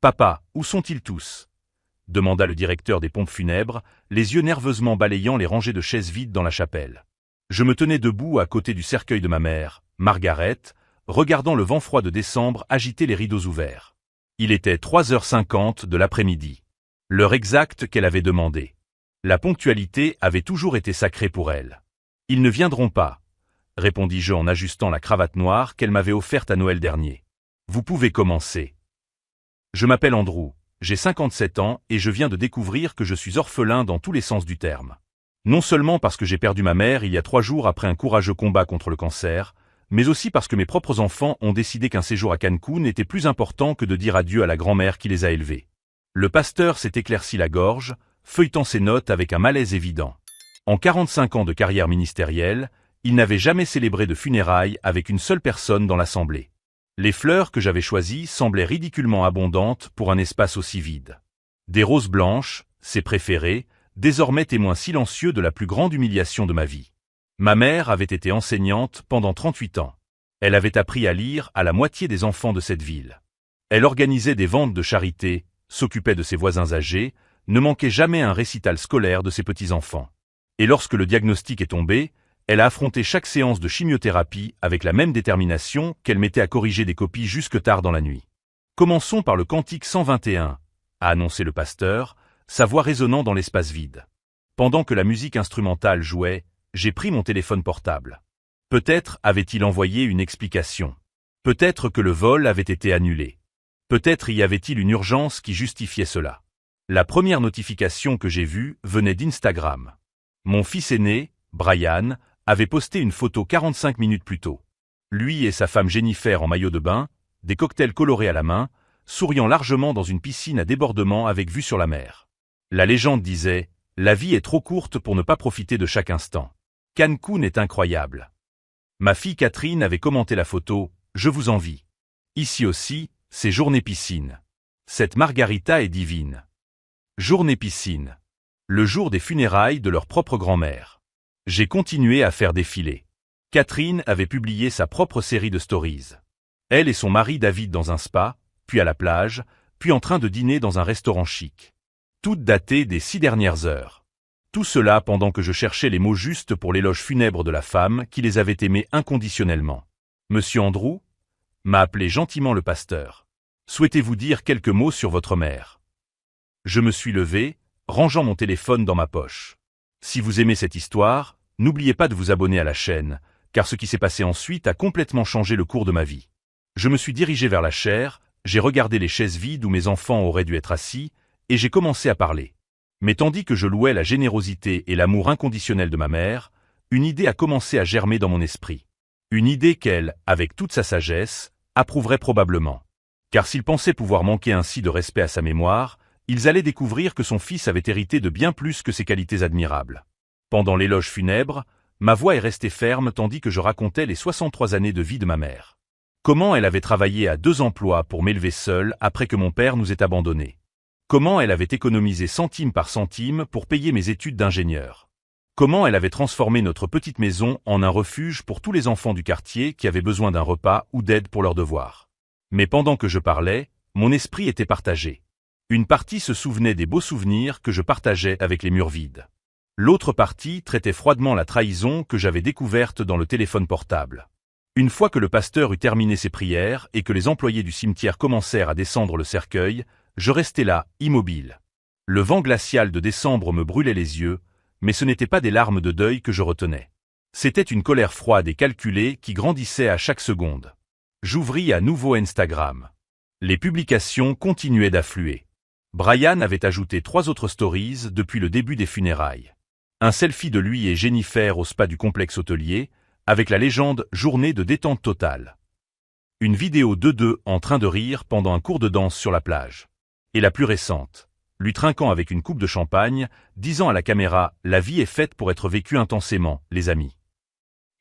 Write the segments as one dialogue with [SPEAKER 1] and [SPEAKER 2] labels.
[SPEAKER 1] Papa, où sont-ils tous? Demanda le directeur des pompes funèbres, les yeux nerveusement balayant les rangées de chaises vides dans la chapelle. Je me tenais debout à côté du cercueil de ma mère, Margaret, regardant le vent froid de décembre agiter les rideaux ouverts. Il était 3h50 de l'après-midi. L'heure exacte qu'elle avait demandée. La ponctualité avait toujours été sacrée pour elle. « Ils ne viendront pas, » répondis-je en ajustant la cravate noire qu'elle m'avait offerte à Noël dernier. « Vous pouvez commencer. » Je m'appelle Andrew, j'ai 57 ans et je viens de découvrir que je suis orphelin dans tous les sens du terme. Non seulement parce que j'ai perdu ma mère il y a 3 jours après un courageux combat contre le cancer, mais aussi parce que mes propres enfants ont décidé qu'un séjour à Cancun était plus important que de dire adieu à la grand-mère qui les a élevés. Le pasteur s'est éclairci la gorge, feuilletant ses notes avec un malaise évident. En 45 ans de carrière ministérielle, il n'avait jamais célébré de funérailles avec une seule personne dans l'assemblée. Les fleurs que j'avais choisies semblaient ridiculement abondantes pour un espace aussi vide. Des roses blanches, ses préférées, désormais témoins silencieux de la plus grande humiliation de ma vie. Ma mère avait été enseignante pendant 38 ans. Elle avait appris à lire à la moitié des enfants de cette ville. Elle organisait des ventes de charité, s'occupait de ses voisins âgés, ne manquait jamais un récital scolaire de ses petits-enfants. Et lorsque le diagnostic est tombé, elle a affronté chaque séance de chimiothérapie avec la même détermination qu'elle mettait à corriger des copies jusque tard dans la nuit. Commençons par le cantique 121, a annoncé le pasteur, sa voix résonnant dans l'espace vide. Pendant que la musique instrumentale jouait, j'ai pris mon téléphone portable. Peut-être avait-il envoyé une explication. Peut-être que le vol avait été annulé. Peut-être y avait-il une urgence qui justifiait cela. La première notification que j'ai vue venait d'Instagram. Mon fils aîné, Brian, avait posté une photo 45 minutes plus tôt. Lui et sa femme Jennifer en maillot de bain, des cocktails colorés à la main, souriant largement dans une piscine à débordement avec vue sur la mer. La légende disait « La vie est trop courte pour ne pas profiter de chaque instant. Cancun est incroyable. » Ma fille Catherine avait commenté la photo « Je vous envie. Ici aussi, c'est journée piscine. Cette margarita est divine. » Journée piscine. Le jour des funérailles de leur propre grand-mère. J'ai continué à faire défiler. Catherine avait publié sa propre série de stories. Elle et son mari David dans un spa, puis à la plage, puis en train de dîner dans un restaurant chic. Toutes datées des 6 dernières heures. Tout cela pendant que je cherchais les mots justes pour l'éloge funèbre de la femme qui les avait aimés inconditionnellement. « Monsieur Andrew ?» m'a appelé gentiment le pasteur. « Souhaitez-vous dire quelques mots sur votre mère ?» Je me suis levé, rangeant mon téléphone dans ma poche. Si vous aimez cette histoire, n'oubliez pas de vous abonner à la chaîne, car ce qui s'est passé ensuite a complètement changé le cours de ma vie. Je me suis dirigé vers la chaire, j'ai regardé les chaises vides où mes enfants auraient dû être assis, et j'ai commencé à parler. Mais tandis que je louais la générosité et l'amour inconditionnel de ma mère, une idée a commencé à germer dans mon esprit. Une idée qu'elle, avec toute sa sagesse, approuverait probablement. Car s'ils pensaient pouvoir manquer ainsi de respect à sa mémoire, ils allaient découvrir que son fils avait hérité de bien plus que ses qualités admirables. Pendant l'éloge funèbre, ma voix est restée ferme tandis que je racontais les 63 années de vie de ma mère. Comment elle avait travaillé à 2 emplois pour m'élever seule après que mon père nous ait abandonnés. Comment elle avait économisé centime par centime pour payer mes études d'ingénieur. Comment elle avait transformé notre petite maison en un refuge pour tous les enfants du quartier qui avaient besoin d'un repas ou d'aide pour leurs devoirs. Mais pendant que je parlais, mon esprit était partagé. Une partie se souvenait des beaux souvenirs que je partageais avec les murs vides. L'autre partie traitait froidement la trahison que j'avais découverte dans le téléphone portable. Une fois que le pasteur eut terminé ses prières et que les employés du cimetière commencèrent à descendre le cercueil, je restais là, immobile. Le vent glacial de décembre me brûlait les yeux, mais ce n'étaient pas des larmes de deuil que je retenais. C'était une colère froide et calculée qui grandissait à chaque seconde. J'ouvris à nouveau Instagram. Les publications continuaient d'affluer. Brian avait ajouté 3 autres stories depuis le début des funérailles. Un selfie de lui et Jennifer au spa du complexe hôtelier, avec la légende « Journée de détente totale ». Une vidéo d'eux deux en train de rire pendant un cours de danse sur la plage. Et la plus récente, lui trinquant avec une coupe de champagne, disant à la caméra « La vie est faite pour être vécue intensément, les amis ».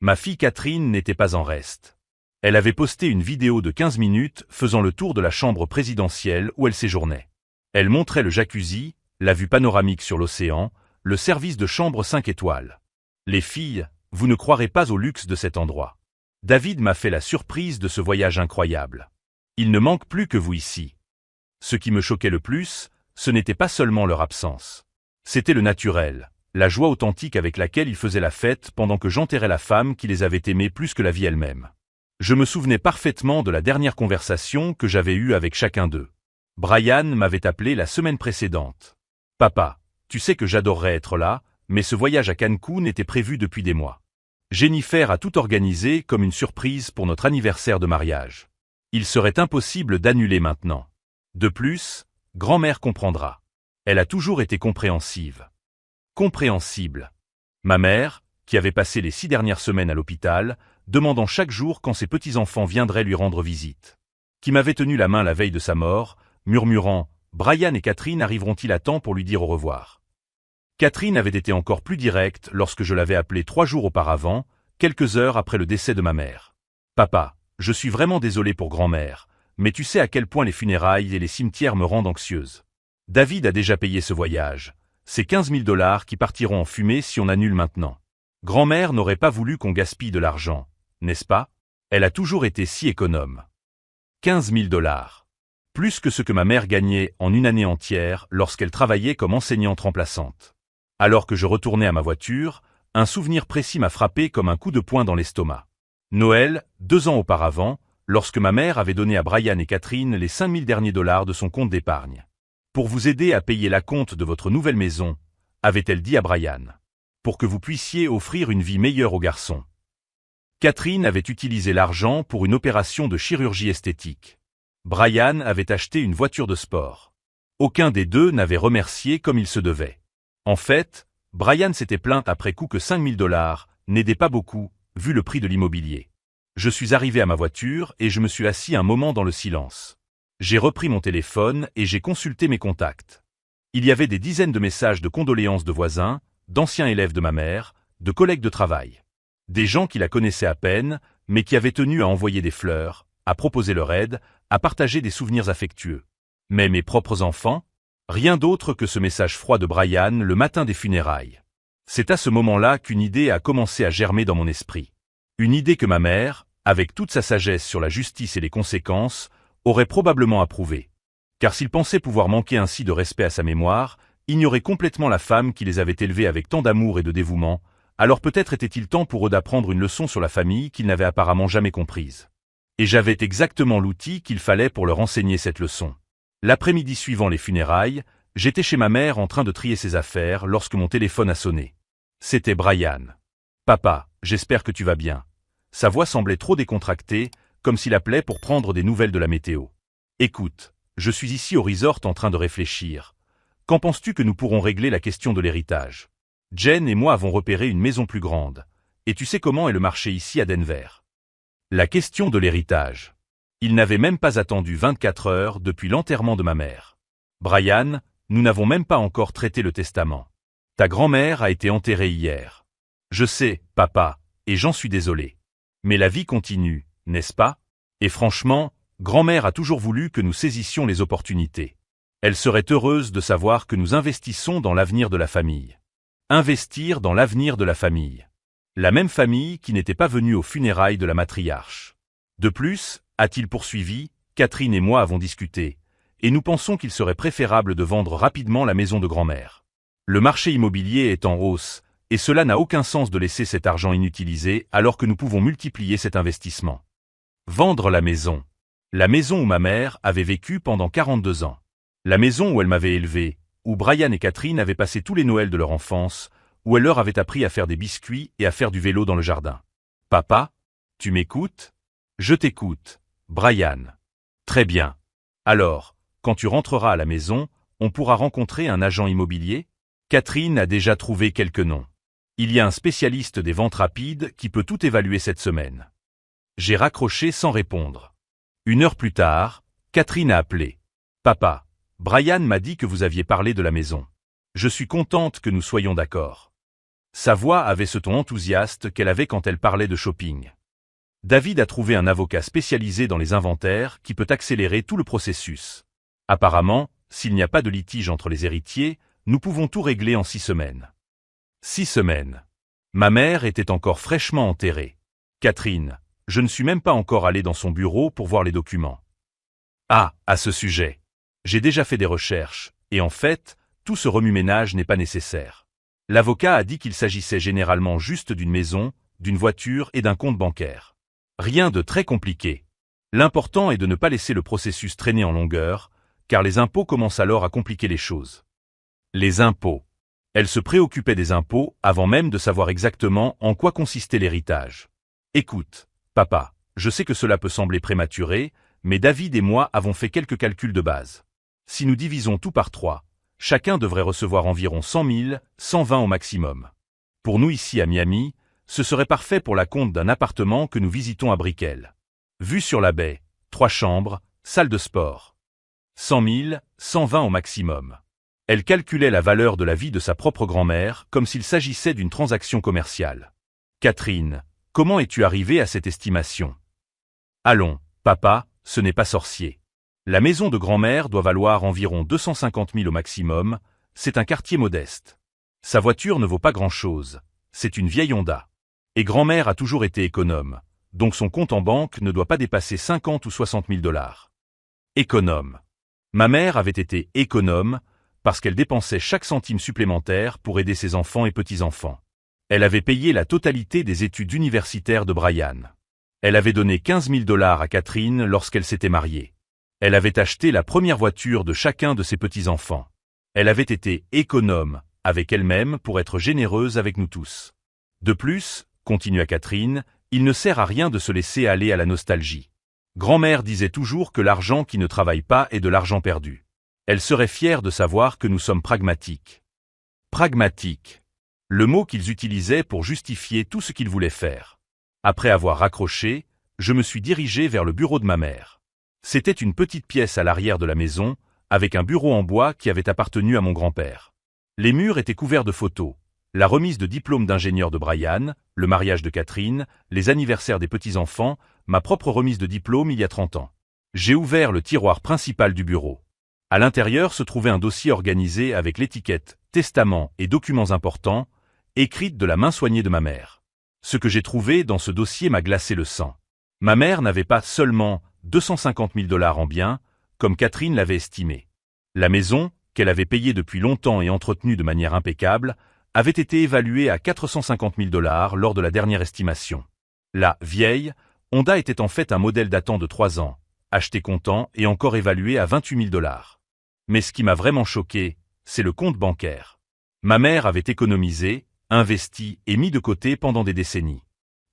[SPEAKER 1] Ma fille Catherine n'était pas en reste. Elle avait posté une vidéo de 15 minutes faisant le tour de la chambre présidentielle où elle séjournait. Elle montrait le jacuzzi, la vue panoramique sur l'océan, le service de chambre 5 étoiles. Les filles, vous ne croirez pas au luxe de cet endroit. David m'a fait la surprise de ce voyage incroyable. Il ne manque plus que vous ici. Ce qui me choquait le plus, ce n'était pas seulement leur absence. C'était le naturel, la joie authentique avec laquelle ils faisaient la fête pendant que j'enterrais la femme qui les avait aimés plus que la vie elle-même. Je me souvenais parfaitement de la dernière conversation que j'avais eue avec chacun d'eux. Brian m'avait appelé la semaine précédente. « Papa, tu sais que j'adorerais être là, mais ce voyage à Cancun était prévu depuis des mois. Jennifer a tout organisé comme une surprise pour notre anniversaire de mariage. Il serait impossible d'annuler maintenant. De plus, grand-mère comprendra. Elle a toujours été compréhensive. » Compréhensible. Ma mère, qui avait passé les 6 dernières semaines à l'hôpital, demandant chaque jour quand ses petits-enfants viendraient lui rendre visite. Qui m'avait tenu la main la veille de sa mort, murmurant « Brian et Catherine arriveront-ils à temps pour lui dire au revoir ?» Catherine avait été encore plus directe lorsque je l'avais appelée 3 jours auparavant, quelques heures après le décès de ma mère. « Papa, je suis vraiment désolé pour grand-mère, mais tu sais à quel point les funérailles et les cimetières me rendent anxieuse. David a déjà payé ce voyage. C'est 15 000 $ qui partiront en fumée si on annule maintenant. Grand-mère n'aurait pas voulu qu'on gaspille de l'argent, n'est-ce pas? Elle a toujours été si économe. 15 000 $. Plus que ce que ma mère gagnait en une année entière lorsqu'elle travaillait comme enseignante remplaçante. Alors que je retournais à ma voiture, un souvenir précis m'a frappé comme un coup de poing dans l'estomac. Noël, 2 ans auparavant, lorsque ma mère avait donné à Brian et Catherine les 5 000 derniers $ de son compte d'épargne. Pour vous aider à payer l'acompte de votre nouvelle maison, avait-elle dit à Brian. Pour que vous puissiez offrir une vie meilleure aux garçons. Catherine avait utilisé l'argent pour une opération de chirurgie esthétique. Brian avait acheté une voiture de sport. Aucun des deux n'avait remercié comme il se devait. En fait, Brian s'était plaint après coup que 5 000 $ n'aidaient pas beaucoup, vu le prix de l'immobilier. Je suis arrivé à ma voiture et je me suis assis un moment dans le silence. J'ai repris mon téléphone et j'ai consulté mes contacts. Il y avait des dizaines de messages de condoléances de voisins, d'anciens élèves de ma mère, de collègues de travail. Des gens qui la connaissaient à peine, mais qui avaient tenu à envoyer des fleurs, à proposer leur aide, à partager des souvenirs affectueux. Mais mes propres enfants? Rien d'autre que ce message froid de Brian le matin des funérailles. C'est à ce moment-là qu'une idée a commencé à germer dans mon esprit. Une idée que ma mère, avec toute sa sagesse sur la justice et les conséquences, aurait probablement approuvé. Car s'il pensait pouvoir manquer ainsi de respect à sa mémoire, ignorer complètement la femme qui les avait élevés avec tant d'amour et de dévouement, alors peut-être était-il temps pour eux d'apprendre une leçon sur la famille qu'ils n'avaient apparemment jamais comprise. Et j'avais exactement l'outil qu'il fallait pour leur enseigner cette leçon. L'après-midi suivant les funérailles, j'étais chez ma mère en train de trier ses affaires lorsque mon téléphone a sonné. C'était Brian. « Papa, j'espère que tu vas bien. » Sa voix semblait trop décontractée, comme s'il appelait pour prendre des nouvelles de la météo. « Écoute, je suis ici au resort en train de réfléchir. Qu'en penses-tu que nous pourrons régler la question de l'héritage? Jen et moi avons repéré une maison plus grande. Et tu sais comment est le marché ici à Denver. La question de l'héritage. Il n'avait même pas attendu 24 heures depuis l'enterrement de ma mère. Brian, nous n'avons même pas encore traité le testament. Ta grand-mère a été enterrée hier. Je sais, papa, et j'en suis désolé. Mais la vie continue, n'est-ce pas? Et franchement, grand-mère a toujours voulu que nous saisissions les opportunités. Elle serait heureuse de savoir que nous investissons dans l'avenir de la famille. Investir dans l'avenir de la famille. La même famille qui n'était pas venue aux funérailles de la matriarche. De plus, a-t-il poursuivi, Catherine et moi avons discuté, et nous pensons qu'il serait préférable de vendre rapidement la maison de grand-mère. Le marché immobilier est en hausse, et cela n'a aucun sens de laisser cet argent inutilisé alors que nous pouvons multiplier cet investissement. Vendre la maison. La maison où ma mère avait vécu pendant 42 ans. La maison où elle m'avait élevé, où Brian et Catherine avaient passé tous les Noëls de leur enfance, où elle leur avait appris à faire des biscuits et à faire du vélo dans le jardin. Papa, tu m'écoutes? Je t'écoute, Brian. Très bien. Alors, quand tu rentreras à la maison, on pourra rencontrer un agent immobilier? Catherine a déjà trouvé quelques noms. Il y a un spécialiste des ventes rapides qui peut tout évaluer cette semaine. J'ai raccroché sans répondre. 1 heure plus tard, Catherine a appelé. Papa, Brian m'a dit que vous aviez parlé de la maison. Je suis contente que nous soyons d'accord. Sa voix avait ce ton enthousiaste qu'elle avait quand elle parlait de shopping. David a trouvé un avocat spécialisé dans les inventaires qui peut accélérer tout le processus. Apparemment, s'il n'y a pas de litige entre les héritiers, nous pouvons tout régler en 6 semaines. 6 semaines. Ma mère était encore fraîchement enterrée. Catherine, je ne suis même pas encore allé dans son bureau pour voir les documents. Ah, à ce sujet. J'ai déjà fait des recherches, et en fait, tout ce remue-ménage n'est pas nécessaire. L'avocat a dit qu'il s'agissait généralement juste d'une maison, d'une voiture et d'un compte bancaire. Rien de très compliqué. L'important est de ne pas laisser le processus traîner en longueur, car les impôts commencent alors à compliquer les choses. Les impôts. Elle se préoccupait des impôts avant même de savoir exactement en quoi consistait l'héritage. Écoute, papa, je sais que cela peut sembler prématuré, mais David et moi avons fait quelques calculs de base. Si nous divisons tout par 3, chacun devrait recevoir environ 100 000, 120 au maximum. Pour nous ici à Miami, ce serait parfait pour la compte d'un appartement que nous visitons à Brickell. Vue sur la baie, 3 chambres, salle de sport. 100 000, 120 au maximum. Elle calculait la valeur de la vie de sa propre grand-mère comme s'il s'agissait d'une transaction commerciale. Catherine, comment es-tu arrivée à cette estimation? Allons, papa, ce n'est pas sorcier. La maison de grand-mère doit valoir environ 250 000 au maximum, c'est un quartier modeste. Sa voiture ne vaut pas grand-chose, c'est une vieille Honda. Et grand-mère a toujours été économe, donc son compte en banque ne doit pas dépasser 50 ou 60 000 $. Économe. Ma mère avait été économe parce qu'elle dépensait chaque centime supplémentaire pour aider ses enfants et petits-enfants. Elle avait payé la totalité des études universitaires de Brian. Elle avait donné 15 000 $ à Catherine lorsqu'elle s'était mariée. Elle avait acheté la première voiture de chacun de ses petits-enfants. Elle avait été économe avec elle-même pour être généreuse avec nous tous. De plus, continua Catherine, il ne sert à rien de se laisser aller à la nostalgie. Grand-mère disait toujours que l'argent qui ne travaille pas est de l'argent perdu. Elle serait fière de savoir que nous sommes pragmatiques. Pragmatique. Le mot qu'ils utilisaient pour justifier tout ce qu'ils voulaient faire. Après avoir raccroché, je me suis dirigé vers le bureau de ma mère. C'était une petite pièce à l'arrière de la maison, avec un bureau en bois qui avait appartenu à mon grand-père. Les murs étaient couverts de photos. La remise de diplôme d'ingénieur de Brian, le mariage de Catherine, les anniversaires des petits-enfants, ma propre remise de diplôme il y a 30 ans. J'ai ouvert le tiroir principal du bureau. À l'intérieur se trouvait un dossier organisé avec l'étiquette « Testament et documents importants », écrite de la main soignée de ma mère. Ce que j'ai trouvé dans ce dossier m'a glacé le sang. Ma mère n'avait pas seulement 250 000 $ en biens, comme Catherine l'avait estimé. La maison, qu'elle avait payée depuis longtemps et entretenue de manière impeccable, avait été évaluée à 450 000 $ lors de la dernière estimation. La vieille Honda était en fait un modèle datant de 3 ans, acheté comptant et encore évalué à 28 000 $. Mais ce qui m'a vraiment choqué, c'est le compte bancaire. Ma mère avait économisé, investi et mis de côté pendant des décennies.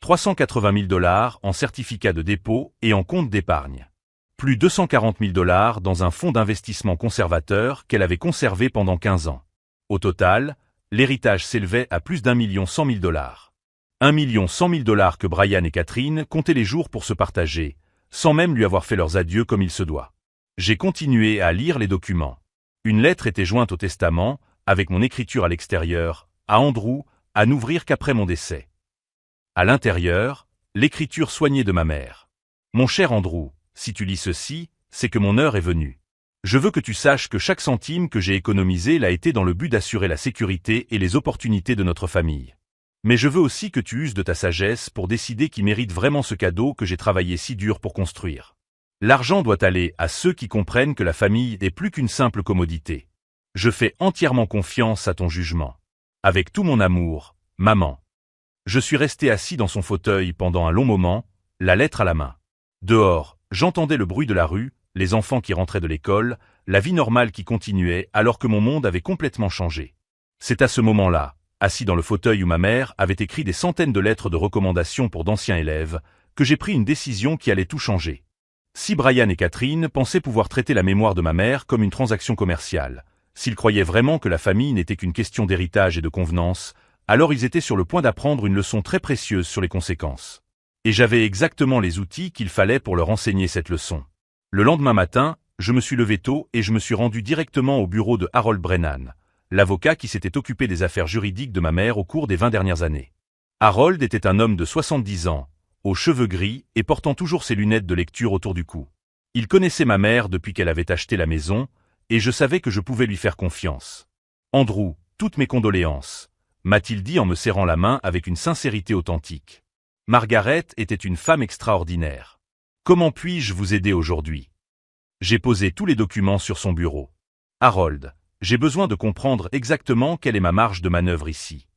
[SPEAKER 1] 380 000 $ en certificats de dépôt et en compte d'épargne. Plus 240 000 $ dans un fonds d'investissement conservateur qu'elle avait conservé pendant 15 ans. Au total, l'héritage s'élevait à plus d'1 100 000 $. 1 100 000 $ que Brian et Catherine comptaient les jours pour se partager, sans même lui avoir fait leurs adieux comme il se doit. J'ai continué à lire les documents. Une lettre était jointe au testament, avec mon écriture à l'extérieur, à Andrew, à n'ouvrir qu'après mon décès. À l'intérieur, l'écriture soignée de ma mère. Mon cher Andrew, si tu lis ceci, c'est que mon heure est venue. Je veux que tu saches que chaque centime que j'ai économisé l'a été dans le but d'assurer la sécurité et les opportunités de notre famille. Mais je veux aussi que tu uses de ta sagesse pour décider qui mérite vraiment ce cadeau que j'ai travaillé si dur pour construire. L'argent doit aller à ceux qui comprennent que la famille n'est plus qu'une simple commodité. Je fais entièrement confiance à ton jugement. Avec tout mon amour, maman. Je suis resté assis dans son fauteuil pendant un long moment, la lettre à la main. Dehors, j'entendais le bruit de la rue, les enfants qui rentraient de l'école, la vie normale qui continuait alors que mon monde avait complètement changé. C'est à ce moment-là, assis dans le fauteuil où ma mère avait écrit des centaines de lettres de recommandation pour d'anciens élèves, que j'ai pris une décision qui allait tout changer. Si Brian et Catherine pensaient pouvoir traiter la mémoire de ma mère comme une transaction commerciale, s'ils croyaient vraiment que la famille n'était qu'une question d'héritage et de convenance, alors ils étaient sur le point d'apprendre une leçon très précieuse sur les conséquences. Et j'avais exactement les outils qu'il fallait pour leur enseigner cette leçon. Le lendemain matin, je me suis levé tôt et je me suis rendu directement au bureau de Harold Brennan, l'avocat qui s'était occupé des affaires juridiques de ma mère au cours des 20 dernières années. Harold était un homme de 70 ans, aux cheveux gris et portant toujours ses lunettes de lecture autour du cou. Il connaissait ma mère depuis qu'elle avait acheté la maison, et je savais que je pouvais lui faire confiance. « Andrew, toutes mes condoléances », m'a-t-il dit en me serrant la main avec une sincérité authentique. Margaret était une femme extraordinaire. Comment puis-je vous aider aujourd'hui? J'ai posé tous les documents sur son bureau. Harold, j'ai besoin de comprendre exactement quelle est ma marge de manœuvre ici.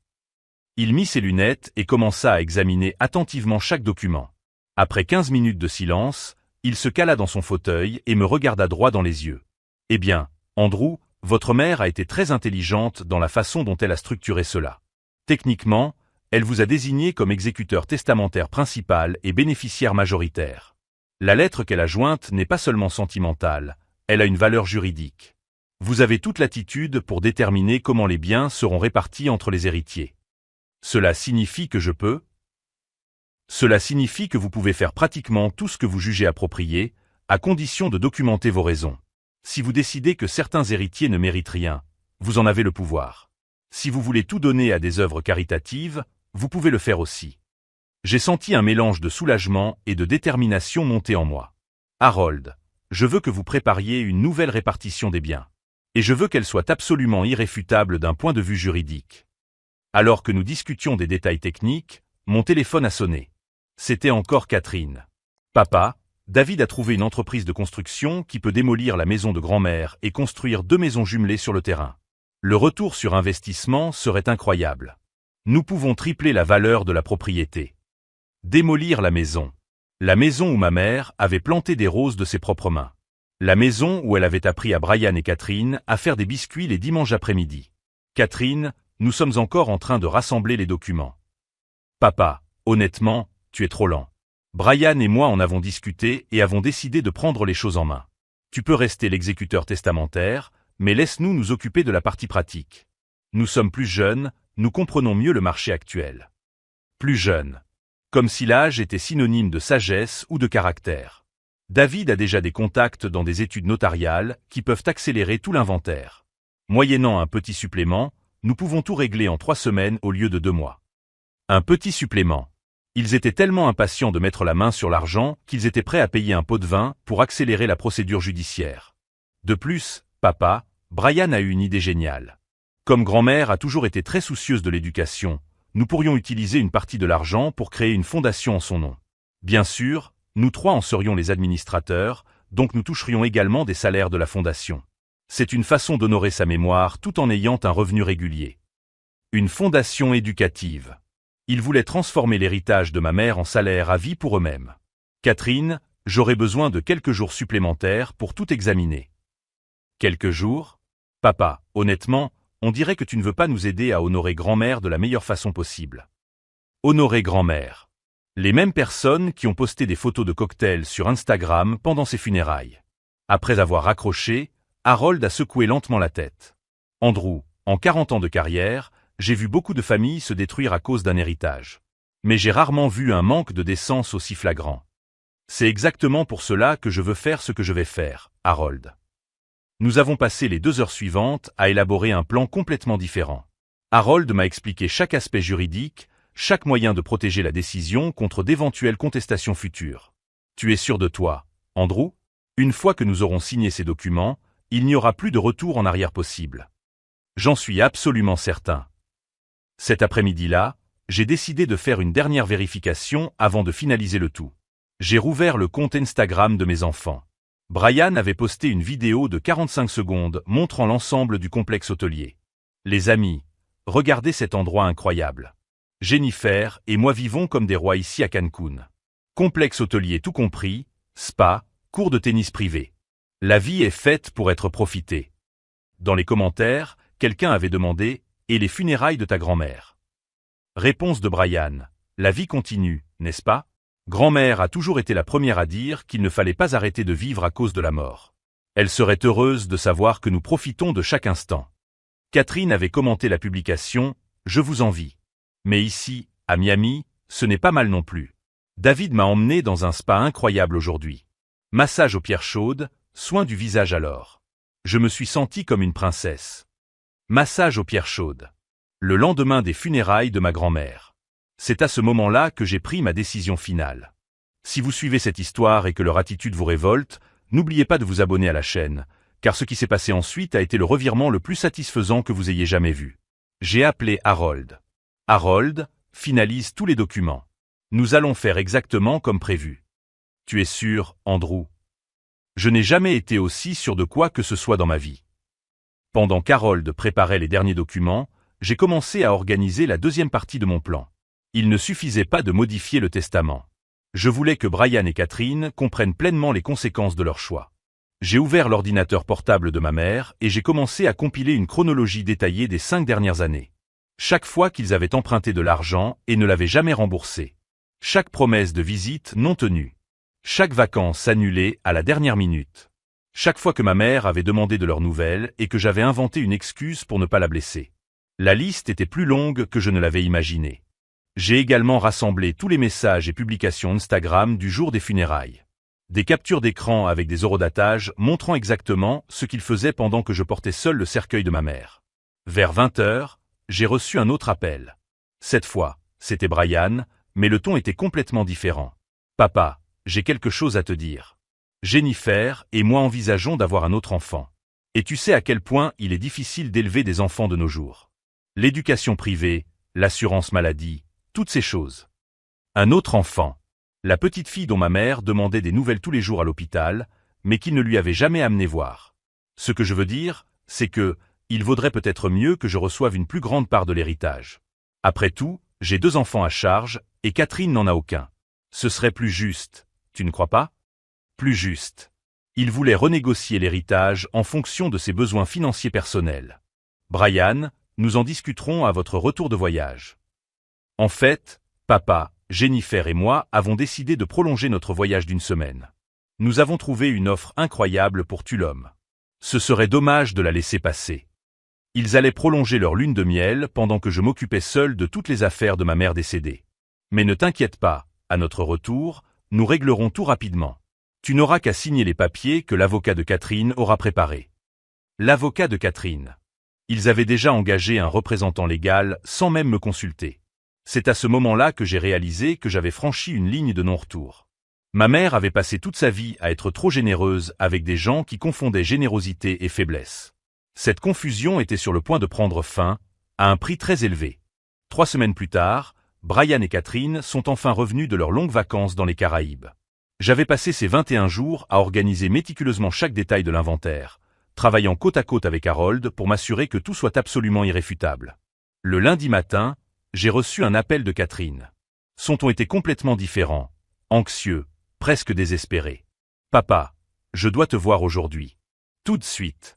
[SPEAKER 1] Il mit ses lunettes et commença à examiner attentivement chaque document. Après 15 minutes de silence, il se cala dans son fauteuil et me regarda droit dans les yeux. Eh bien, Andrew, votre mère a été très intelligente dans la façon dont elle a structuré cela. Techniquement, elle vous a désigné comme exécuteur testamentaire principal et bénéficiaire majoritaire. La lettre qu'elle a jointe n'est pas seulement sentimentale, elle a une valeur juridique. Vous avez toute latitude pour déterminer comment les biens seront répartis entre les héritiers. Cela signifie que je peux? Cela signifie que vous pouvez faire pratiquement tout ce que vous jugez approprié, à condition de documenter vos raisons. Si vous décidez que certains héritiers ne méritent rien, vous en avez le pouvoir. Si vous voulez tout donner à des œuvres caritatives, vous pouvez le faire aussi. J'ai senti un mélange de soulagement et de détermination monter en moi. Harold, je veux que vous prépariez une nouvelle répartition des biens. Et je veux qu'elle soit absolument irréfutable d'un point de vue juridique. Alors que nous discutions des détails techniques, mon téléphone a sonné. C'était encore Catherine. Papa, David a trouvé une entreprise de construction qui peut démolir la maison de grand-mère et construire 2 maisons jumelées sur le terrain. Le retour sur investissement serait incroyable. Nous pouvons tripler la valeur de la propriété. Démolir la maison. La maison où ma mère avait planté des roses de ses propres mains. La maison où elle avait appris à Brian et Catherine à faire des biscuits les dimanches après-midi. Catherine, nous sommes encore en train de rassembler les documents. Papa, honnêtement, tu es trop lent. Brian et moi en avons discuté et avons décidé de prendre les choses en main. Tu peux rester l'exécuteur testamentaire, mais laisse-nous nous occuper de la partie pratique. Nous sommes plus jeunes, nous comprenons mieux le marché actuel. Plus jeunes. Comme si l'âge était synonyme de sagesse ou de caractère. David a déjà des contacts dans des études notariales qui peuvent accélérer tout l'inventaire. Moyennant un petit supplément, nous pouvons tout régler en 3 semaines au lieu de 2 mois. Un petit supplément. Ils étaient tellement impatients de mettre la main sur l'argent qu'ils étaient prêts à payer un pot de vin pour accélérer la procédure judiciaire. De plus, papa, Brian a eu une idée géniale. Comme grand-mère a toujours été très soucieuse de l'éducation, nous pourrions utiliser une partie de l'argent pour créer une fondation en son nom. Bien sûr, nous 3 en serions les administrateurs, donc nous toucherions également des salaires de la fondation. C'est une façon d'honorer sa mémoire tout en ayant un revenu régulier. Une fondation éducative. Ils voulaient transformer l'héritage de ma mère en salaire à vie pour eux-mêmes. Catherine, j'aurai besoin de quelques jours supplémentaires pour tout examiner. Quelques jours? Papa, honnêtement, on dirait que tu ne veux pas nous aider à honorer grand-mère de la meilleure façon possible. Honorer grand-mère. Les mêmes personnes qui ont posté des photos de cocktails sur Instagram pendant ses funérailles. Après avoir raccroché, Harold a secoué lentement la tête. Andrew, en 40 ans de carrière, j'ai vu beaucoup de familles se détruire à cause d'un héritage. Mais j'ai rarement vu un manque de décence aussi flagrant. C'est exactement pour cela que je veux faire ce que je vais faire, Harold. Nous avons passé les 2 heures suivantes à élaborer un plan complètement différent. Harold m'a expliqué chaque aspect juridique, chaque moyen de protéger la décision contre d'éventuelles contestations futures. Tu es sûr de toi, Andrew? Une fois que nous aurons signé ces documents, il n'y aura plus de retour en arrière possible. J'en suis absolument certain. Cet après-midi-là, j'ai décidé de faire une dernière vérification avant de finaliser le tout. J'ai rouvert le compte Instagram de mes enfants. Brian avait posté une vidéo de 45 secondes montrant l'ensemble du complexe hôtelier. Les amis, regardez cet endroit incroyable. Jennifer et moi vivons comme des rois ici à Cancun. Complexe hôtelier tout compris, spa, cours de tennis privé. La vie est faite pour être profitée. Dans les commentaires, quelqu'un avait demandé « Et les funérailles de ta grand-mère ?» Réponse de Brian « La vie continue, n'est-ce pas ? Grand-mère a toujours été la première à dire qu'il ne fallait pas arrêter de vivre à cause de la mort. Elle serait heureuse de savoir que nous profitons de chaque instant. » Catherine avait commenté la publication « Je vous envie. » Mais ici, à Miami, ce n'est pas mal non plus. David m'a emmené dans un spa incroyable aujourd'hui. Massage aux pierres chaudes, soin du visage alors. Je me suis sentie comme une princesse. Massage aux pierres chaudes. Le lendemain des funérailles de ma grand-mère. C'est à ce moment-là que j'ai pris ma décision finale. Si vous suivez cette histoire et que leur attitude vous révolte, n'oubliez pas de vous abonner à la chaîne, car ce qui s'est passé ensuite a été le revirement le plus satisfaisant que vous ayez jamais vu. J'ai appelé Harold. Harold, finalise tous les documents. Nous allons faire exactement comme prévu. Tu es sûr, Andrew? Je n'ai jamais été aussi sûr de quoi que ce soit dans ma vie. Pendant qu'Harold préparait les derniers documents, j'ai commencé à organiser la deuxième partie de mon plan. Il ne suffisait pas de modifier le testament. Je voulais que Brian et Catherine comprennent pleinement les conséquences de leur choix. J'ai ouvert l'ordinateur portable de ma mère et j'ai commencé à compiler une chronologie détaillée des 5 dernières années. Chaque fois qu'ils avaient emprunté de l'argent et ne l'avaient jamais remboursé. Chaque promesse de visite non tenue. Chaque vacances annulée à la dernière minute. Chaque fois que ma mère avait demandé de leurs nouvelles et que j'avais inventé une excuse pour ne pas la blesser. La liste était plus longue que je ne l'avais imaginé. J'ai également rassemblé tous les messages et publications Instagram du jour des funérailles. Des captures d'écran avec des horodatage montrant exactement ce qu'il faisait pendant que je portais seul le cercueil de ma mère. Vers 20 h, j'ai reçu un autre appel. Cette fois, c'était Brian, mais le ton était complètement différent. « Papa, j'ai quelque chose à te dire. Jennifer et moi envisageons d'avoir un autre enfant. Et tu sais à quel point il est difficile d'élever des enfants de nos jours. L'éducation privée, l'assurance maladie, toutes ces choses. Un autre enfant. La petite fille dont ma mère demandait des nouvelles tous les jours à l'hôpital, mais qu'il ne lui avait jamais amené voir. Ce que je veux dire, c'est que, il vaudrait peut-être mieux que je reçoive une plus grande part de l'héritage. Après tout, j'ai 2 enfants à charge, et Catherine n'en a aucun. Ce serait plus juste, tu ne crois pas? Plus juste. Il voulait renégocier l'héritage en fonction de ses besoins financiers personnels. Brian, nous en discuterons à votre retour de voyage. En fait, papa, Jennifer et moi avons décidé de prolonger notre voyage d'1 semaine. Nous avons trouvé une offre incroyable pour Tulum. Ce serait dommage de la laisser passer. Ils allaient prolonger leur lune de miel pendant que je m'occupais seul de toutes les affaires de ma mère décédée. Mais ne t'inquiète pas, à notre retour, nous réglerons tout rapidement. Tu n'auras qu'à signer les papiers que l'avocat de Catherine aura préparés. L'avocat de Catherine. Ils avaient déjà engagé un représentant légal sans même me consulter. C'est à ce moment-là que j'ai réalisé que j'avais franchi une ligne de non-retour. Ma mère avait passé toute sa vie à être trop généreuse avec des gens qui confondaient générosité et faiblesse. Cette confusion était sur le point de prendre fin, à un prix très élevé. 3 semaines plus tard, Brian et Catherine sont enfin revenus de leurs longues vacances dans les Caraïbes. J'avais passé ces 21 jours à organiser méticuleusement chaque détail de l'inventaire, travaillant côte à côte avec Harold pour m'assurer que tout soit absolument irréfutable. Le lundi matin, j'ai reçu un appel de Catherine. Son ton était complètement différent, anxieux, presque désespéré. « Papa, je dois te voir aujourd'hui. Tout de suite. »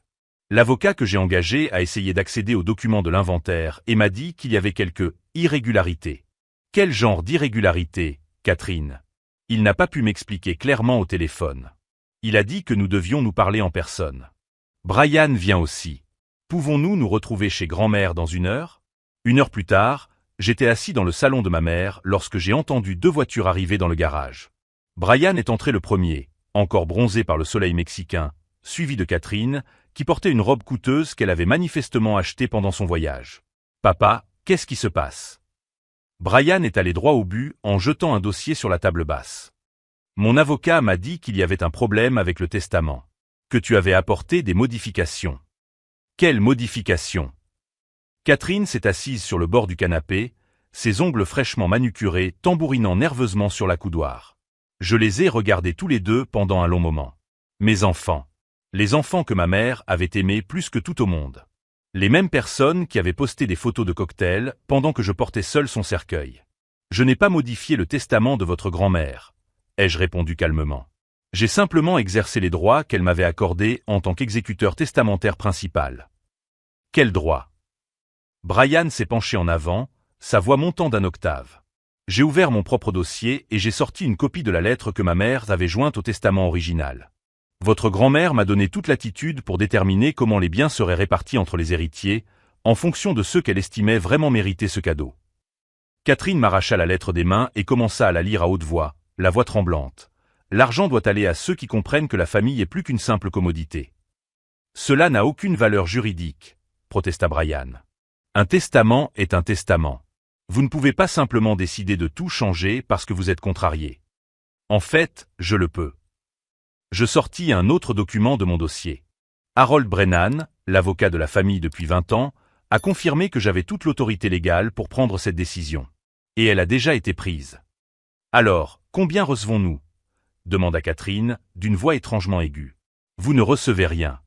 [SPEAKER 1] L'avocat que j'ai engagé a essayé d'accéder aux documents de l'inventaire et m'a dit qu'il y avait quelques irrégularités. Quel genre d'irrégularité, Catherine? Il n'a pas pu m'expliquer clairement au téléphone. Il a dit que nous devions nous parler en personne. Brian vient aussi. Pouvons-nous nous retrouver chez grand-mère dans 1 heure? 1 heure plus tard, j'étais assis dans le salon de ma mère lorsque j'ai entendu 2 voitures arriver dans le garage. Brian est entré le premier, encore bronzé par le soleil mexicain, suivi de Catherine, qui portait une robe coûteuse qu'elle avait manifestement achetée pendant son voyage. « Papa, qu'est-ce qui se passe ?» Brian est allé droit au but en jetant un dossier sur la table basse. « Mon avocat m'a dit qu'il y avait un problème avec le testament. Que tu avais apporté des modifications. » « Quelles modifications ?» Catherine s'est assise sur le bord du canapé, ses ongles fraîchement manucurés tambourinant nerveusement sur la coudoir. Je les ai regardés tous les deux pendant un long moment. Mes enfants. Les enfants que ma mère avait aimés plus que tout au monde. Les mêmes personnes qui avaient posté des photos de cocktails pendant que je portais seul son cercueil. Je n'ai pas modifié le testament de votre grand-mère, ai-je répondu calmement. J'ai simplement exercé les droits qu'elle m'avait accordés en tant qu'exécuteur testamentaire principal. Quel droit? Brian s'est penché en avant, sa voix montant d'1 octave. J'ai ouvert mon propre dossier et j'ai sorti une copie de la lettre que ma mère avait jointe au testament original. Votre grand-mère m'a donné toute latitude pour déterminer comment les biens seraient répartis entre les héritiers, en fonction de ceux qu'elle estimait vraiment mériter ce cadeau. Catherine m'arracha la lettre des mains et commença à la lire à haute voix, la voix tremblante. L'argent doit aller à ceux qui comprennent que la famille est plus qu'une simple commodité. Cela n'a aucune valeur juridique, protesta Brian. Un testament est un testament. Vous ne pouvez pas simplement décider de tout changer parce que vous êtes contrarié. En fait, je le peux. Je sortis un autre document de mon dossier. Harold Brennan, l'avocat de la famille depuis 20 ans, a confirmé que j'avais toute l'autorité légale pour prendre cette décision. Et elle a déjà été prise. Alors, combien recevons-nous? demanda Catherine, d'une voix étrangement aiguë. Vous ne recevez rien.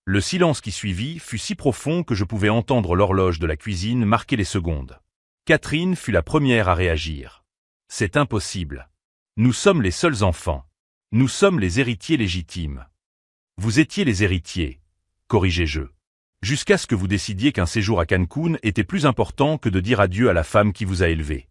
[SPEAKER 1] Le silence qui suivit fut si profond que je pouvais entendre l'horloge de la cuisine marquer les secondes. Catherine fut la première à réagir. C'est impossible. Nous sommes les seuls enfants. Nous sommes les héritiers légitimes. Vous étiez les héritiers, corrigeai-je. Jusqu'à ce que vous décidiez qu'un séjour à Cancun était plus important que de dire adieu à la femme qui vous a élevé.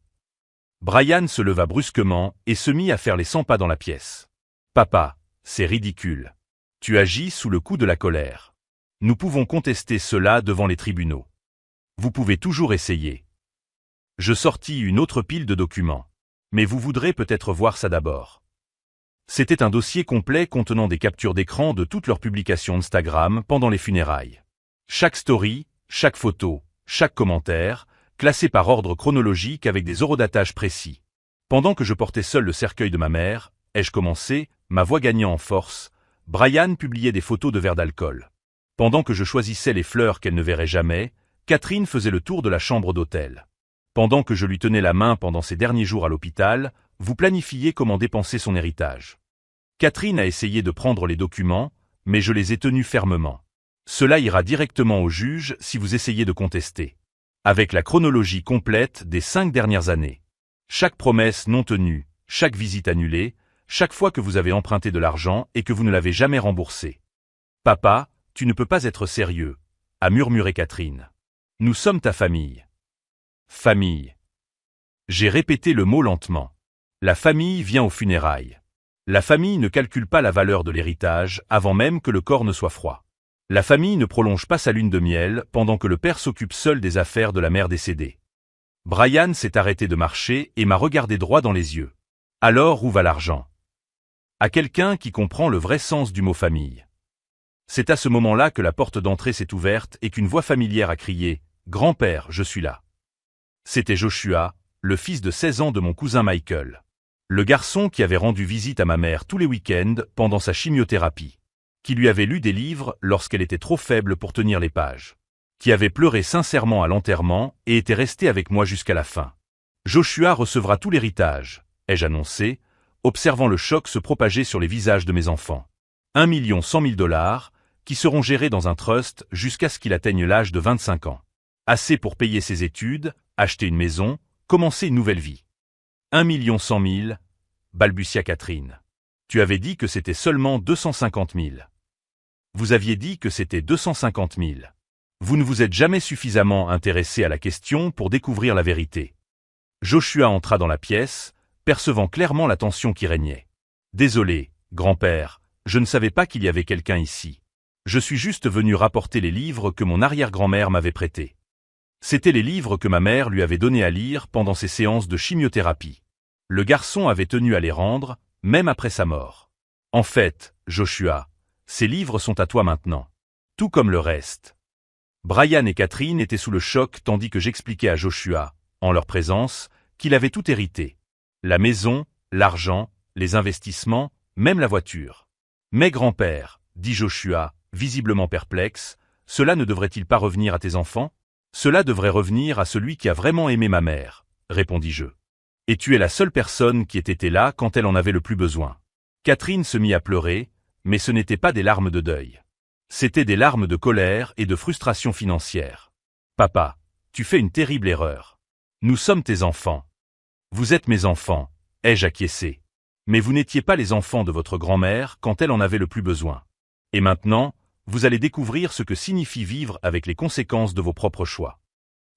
[SPEAKER 1] Brian se leva brusquement et se mit à faire les 100 pas dans la pièce. Papa, c'est ridicule. Tu agis sous le coup de la colère. Nous pouvons contester cela devant les tribunaux. Vous pouvez toujours essayer. Je sortis une autre pile de documents. Mais vous voudrez peut-être voir ça d'abord. C'était un dossier complet contenant des captures d'écran de toutes leurs publications Instagram pendant les funérailles. Chaque story, chaque photo, chaque commentaire, classé par ordre chronologique avec des horodatages précis. Pendant que je portais seul le cercueil de ma mère, ai-je commencé, ma voix gagnant en force, Brian publiait des photos de verres d'alcool. Pendant que je choisissais les fleurs qu'elle ne verrait jamais, Catherine faisait le tour de la chambre d'hôtel. Pendant que je lui tenais la main pendant ses derniers jours à l'hôpital, vous planifiez comment dépenser son héritage. Catherine a essayé de prendre les documents, mais je les ai tenus fermement. Cela ira directement au juge si vous essayez de contester. Avec la chronologie complète des 5 dernières années. Chaque promesse non tenue, chaque visite annulée, chaque fois que vous avez emprunté de l'argent et que vous ne l'avez jamais remboursé. Papa, tu ne peux pas être sérieux, a murmuré Catherine. Nous sommes ta famille. Famille. J'ai répété le mot lentement. La famille vient aux funérailles. La famille ne calcule pas la valeur de l'héritage avant même que le corps ne soit froid. La famille ne prolonge pas sa lune de miel pendant que le père s'occupe seul des affaires de la mère décédée. Brian s'est arrêté de marcher et m'a regardé droit dans les yeux. Alors où va l'argent? À quelqu'un qui comprend le vrai sens du mot famille. C'est à ce moment-là que la porte d'entrée s'est ouverte et qu'une voix familière a crié « Grand-père, je suis là ». C'était Joshua, le fils de 16 ans de mon cousin Michael. Le garçon qui avait rendu visite à ma mère tous les week-ends pendant sa chimiothérapie. Qui lui avait lu des livres lorsqu'elle était trop faible pour tenir les pages. Qui avait pleuré sincèrement à l'enterrement et était resté avec moi jusqu'à la fin. Joshua recevra tout l'héritage, ai-je annoncé, observant le choc se propager sur les visages de mes enfants. 1 100 000 $, qui seront gérés dans un trust jusqu'à ce qu'il atteigne l'âge de 25 ans. Assez pour payer ses études, acheter une maison, commencer une nouvelle vie. 1 100 000, balbutia Catherine. Tu avais dit que c'était seulement 250 000. Vous aviez dit que c'était 250 000. Vous ne vous êtes jamais suffisamment intéressé à la question pour découvrir la vérité. Joshua entra dans la pièce, percevant clairement la tension qui régnait. Désolé, grand-père, je ne savais pas qu'il y avait quelqu'un ici. Je suis juste venu rapporter les livres que mon arrière-grand-mère m'avait prêtés. C'étaient les livres que ma mère lui avait donnés à lire pendant ses séances de chimiothérapie. Le garçon avait tenu à les rendre, même après sa mort. En fait, Joshua, ces livres sont à toi maintenant. Tout comme le reste. Brian et Catherine étaient sous le choc tandis que j'expliquais à Joshua, en leur présence, qu'il avait tout hérité. La maison, l'argent, les investissements, même la voiture. Mais grand-père, dit Joshua, visiblement perplexe, cela ne devrait-il pas revenir à tes enfants? Cela devrait revenir à celui qui a vraiment aimé ma mère, répondis-je. Et tu es la seule personne qui ait été là quand elle en avait le plus besoin. Catherine se mit à pleurer, mais ce n'étaient pas des larmes de deuil. C'étaient des larmes de colère et de frustration financière. Papa, tu fais une terrible erreur. Nous sommes tes enfants. Vous êtes mes enfants, ai-je acquiescé. Mais vous n'étiez pas les enfants de votre grand-mère quand elle en avait le plus besoin. Et maintenant, vous allez découvrir ce que signifie vivre avec les conséquences de vos propres choix.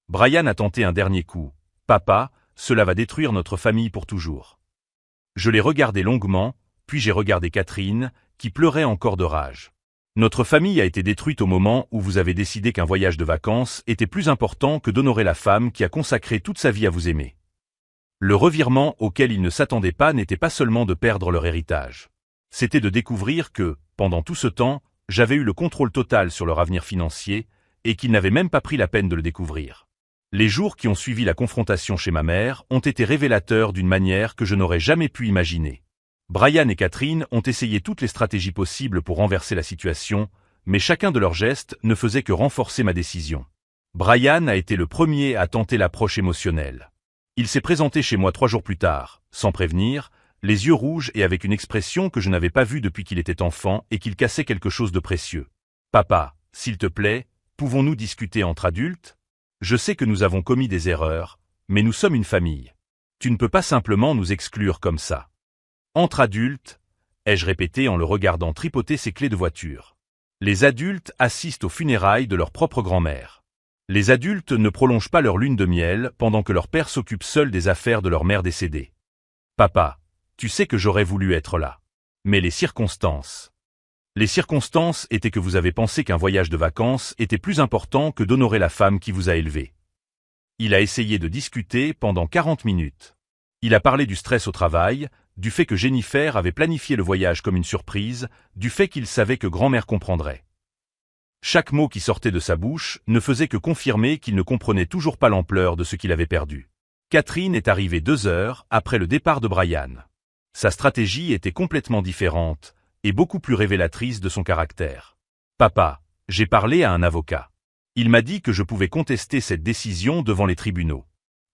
[SPEAKER 1] Brian a tenté un dernier coup. Papa, cela va détruire notre famille pour toujours. Je l'ai regardé longuement, puis j'ai regardé Catherine, qui pleurait encore de rage. Notre famille a été détruite au moment où vous avez décidé qu'un voyage de vacances était plus important que d'honorer la femme qui a consacré toute sa vie à vous aimer. Le revirement auquel ils ne s'attendaient pas n'était pas seulement de perdre leur héritage. C'était de découvrir que, pendant tout ce temps, j'avais eu le contrôle total sur leur avenir financier et qu'ils n'avaient même pas pris la peine de le découvrir. Les jours qui ont suivi la confrontation chez ma mère ont été révélateurs d'une manière que je n'aurais jamais pu imaginer. Brian et Catherine ont essayé toutes les stratégies possibles pour renverser la situation, mais chacun de leurs gestes ne faisait que renforcer ma décision. Brian a été le premier à tenter l'approche émotionnelle. Il s'est présenté chez moi 3 jours plus tard, sans prévenir, les yeux rouges et avec une expression que je n'avais pas vue depuis qu'il était enfant et qu'il cassait quelque chose de précieux. « Papa, s'il te plaît, pouvons-nous discuter entre adultes? Je sais que nous avons commis des erreurs, mais nous sommes une famille. Tu ne peux pas simplement nous exclure comme ça. » « Entre adultes ?» ai-je répété en le regardant tripoter ses clés de voiture. Les adultes assistent aux funérailles de leur propre grand-mère. Les adultes ne prolongent pas leur lune de miel pendant que leur père s'occupe seul des affaires de leur mère décédée. « Papa, tu sais que j'aurais voulu être là. Mais les circonstances. Les circonstances étaient que vous avez pensé qu'un voyage de vacances était plus important que d'honorer la femme qui vous a élevé. » Il a essayé de discuter pendant 40 minutes. Il a parlé du stress au travail, du fait que Jennifer avait planifié le voyage comme une surprise, du fait qu'il savait que grand-mère comprendrait. Chaque mot qui sortait de sa bouche ne faisait que confirmer qu'il ne comprenait toujours pas l'ampleur de ce qu'il avait perdu. Catherine est arrivée 2 heures après le départ de Brian. Sa stratégie était complètement différente et beaucoup plus révélatrice de son caractère. « Papa, j'ai parlé à un avocat. Il m'a dit que je pouvais contester cette décision devant les tribunaux.